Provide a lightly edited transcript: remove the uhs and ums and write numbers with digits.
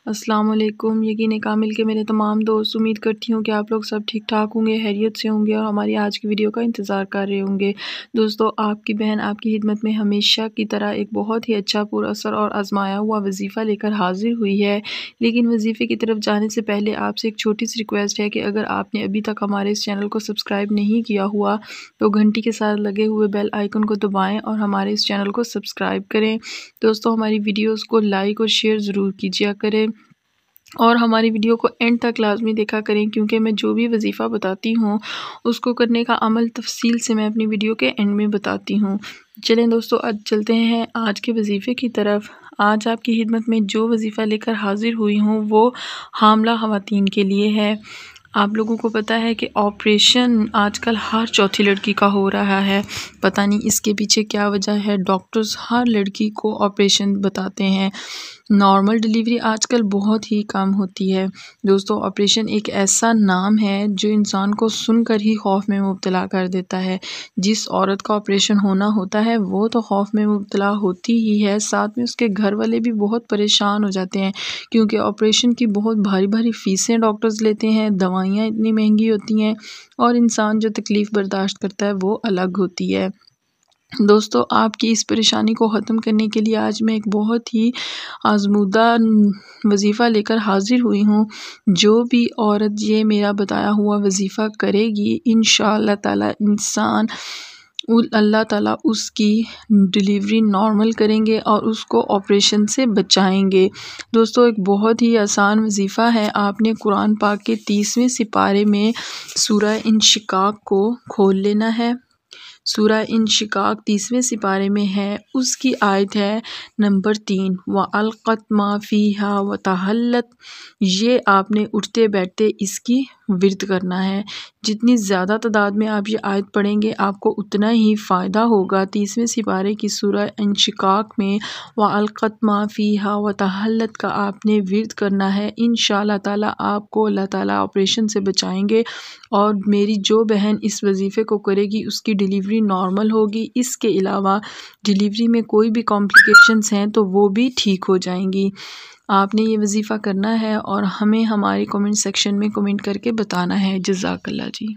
अस्सलाम वालेकुम। यकीन कामिल के मेरे तमाम दोस्त, उम्मीद करती हूँ कि आप लोग सब ठीक ठाक होंगे, खैरियत से होंगे और हमारी आज की वीडियो का इंतज़ार कर रहे होंगे। दोस्तों, आपकी बहन आपकी खिदमत में हमेशा की तरह एक बहुत ही अच्छा पुरअसर और आजमाया हुआ वजीफ़ा लेकर हाजिर हुई है। लेकिन वजीफ़े की तरफ जाने से पहले आपसे एक छोटी सी रिक्वेस्ट है कि अगर आपने अभी तक हमारे इस चैनल को सब्सक्राइब नहीं किया हुआ तो घंटी के साथ लगे हुए बेल आइकन को दबाएँ और हमारे इस चैनल को सब्सक्राइब करें। दोस्तों, हमारी वीडियोज़ को लाइक और शेयर ज़रूर कीजिए करें और हमारी वीडियो को एंड तक लाजमी देखा करें, क्योंकि मैं जो भी वजीफ़ा बताती हूँ उसको करने का अमल तफसील से मैं अपनी वीडियो के एंड में बताती हूँ। चलें दोस्तों, आज चलते हैं आज के वजीफ़े की तरफ। आज आपकी खिदमत में जो वजीफ़ा लेकर हाजिर हुई हूँ वो हामला ख़वातीन के लिए है। आप लोगों को पता है कि ऑपरेशन आजकल हर चौथी लड़की का हो रहा है। पता नहीं इसके पीछे क्या वजह है। डॉक्टर्स हर लड़की को ऑपरेशन बताते हैं। नॉर्मल डिलीवरी आजकल बहुत ही कम होती है। दोस्तों, ऑपरेशन एक ऐसा नाम है जो इंसान को सुनकर ही खौफ में मुब्तला कर देता है। जिस औरत का ऑपरेशन होना होता है वो तो खौफ में मुब्तला होती ही है, साथ में उसके घर वाले भी बहुत परेशान हो जाते हैं, क्योंकि ऑपरेशन की बहुत भारी भारी फ़ीसें डॉक्टर्स लेते हैं, दवाइयाँ इतनी महंगी होती हैं और इंसान जो तकलीफ़ बर्दाश्त करता है वो अलग होती है। दोस्तों, आपकी इस परेशानी को ख़त्म करने के लिए आज मैं एक बहुत ही आज़मूदा वजीफ़ा लेकर हाज़िर हुई हूँ। जो भी औरत ये मेरा बताया हुआ वजीफ़ा करेगी, इंशाअल्लाह ताला अल्लाह ताला उसकी डिलीवरी नॉर्मल करेंगे और उसको ऑपरेशन से बचाएंगे। दोस्तों, एक बहुत ही आसान वजीफ़ा है। आपने कुरान पाक के 30वें सिपारे में सूरह इंशिकाक को खोल लेना है। सूरह इंशिकाक 30वें सिपारे में है, उसकी आयत है नंबर 3, व अलक़त मा फ़ीहा व तहल्लत। ये आपने उठते बैठते इसकी विर्द करना है। जितनी ज़्यादा तादाद में आप ये आयत पढ़ेंगे आपको उतना ही फ़ायदा होगा। 30वें सिपारे की सूरह इंशिकाक में व अलक़त मा फ़ीहा व तहल्लत का आपने विर्द करना है। इंशाअल्लाह ताला आपको अल्लाह ताला ऑपरेशन से बचाएंगे और मेरी जो बहन इस वजीफ़े को करेगी उसकी डिलीवरी नॉर्मल होगी। इसके अलावा डिलीवरी में कोई भी कॉम्प्लिकेशंस हैं तो वो भी ठीक हो जाएंगी। आपने ये वजीफ़ा करना है और हमें हमारे कमेंट सेक्शन में कमेंट करके बताना है। जज़ाकल्लाह जी।